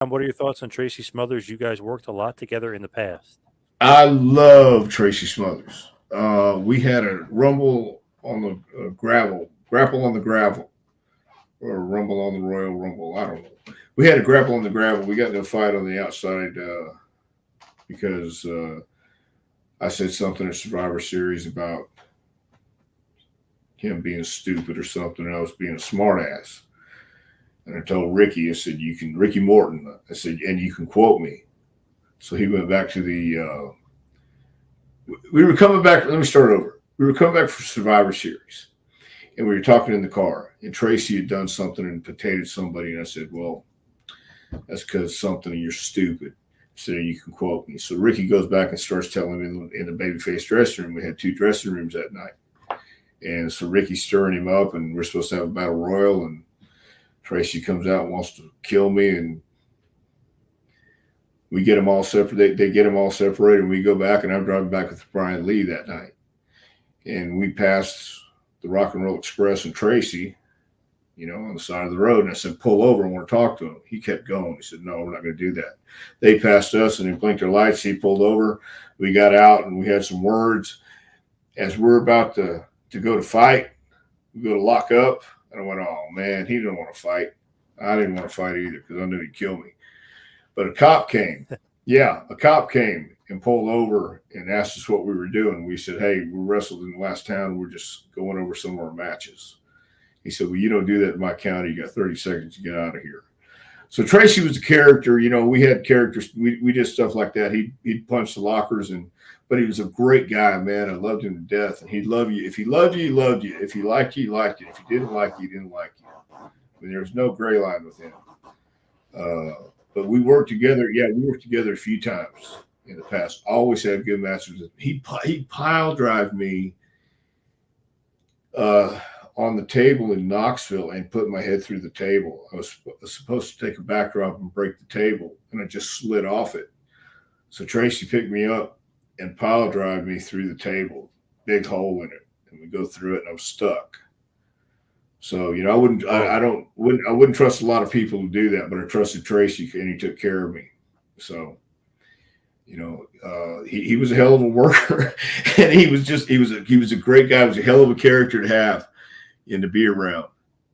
What are your thoughts on Tracy Smothers? You guys worked a lot together in the past. I love Tracy Smothers. We had a rumble on the grapple on the gravel, or rumble on the Royal Rumble. I don't know. We had a grapple on the gravel. We got into a fight on the outside because I said something at Survivor Series about him being stupid or something, and I was being a smartass. And I told Ricky, I said, "You can Ricky Morton." I said, "And you can quote me." So he went back to the. We were coming back. Let me start over. We were coming back for Survivor Series, and we were talking in the car. And Tracy had done something and potatoed somebody, and I said, "Well, that's because something, and you're stupid." So you can quote me. So Ricky goes back and starts telling me in the babyface dressing room. We had two dressing rooms that night, and so Ricky's stirring him up, and we're supposed to have a battle royal, and Tracy comes out and wants to kill me, and we get them all separate. They get them all separated, and we go back, and I'm driving back with Brian Lee that night, and we passed the Rock and Roll Express and Tracy, on the side of the road, and I said, "Pull over, I want to talk to him." He kept going. He said, "No, we're not going to do that." They passed us, and they blinked their lights. He pulled over. We got out, and we had some words. As we're about to go to fight, we go to lock up, and I went, "Oh man, he didn't want to fight." I didn't want to fight either because I knew he'd kill me. But a cop came. Yeah, a cop came and pulled over and asked us what we were doing. We said, "Hey, we wrestled in the last town. We're just going over some of our matches." He said, "Well, you don't do that in my county. You got 30 seconds to get out of here." So Tracy was a character. We had characters. We did stuff like that. He'd punch the lockers, but he was a great guy, man. I loved him to death, and he'd love you. If he loved you, he loved you. If he liked you, he liked you. If he didn't like you, he didn't like you. I mean, there was no gray line with him. But we worked together. Yeah, we worked together a few times in the past. Always had good matches. He'd pile drive me on the table in Knoxville and put my head through the table. I was supposed to take a backdrop and break the table, and I just slid off it. So Tracy picked me up and pile drive me through the table, big hole in it, and we go through it, and I was stuck. So I wouldn't trust a lot of people to do that, but I trusted Tracy, and he took care of me. So he was a hell of a worker, and he was a great guy. He was a hell of a character to have and to be around.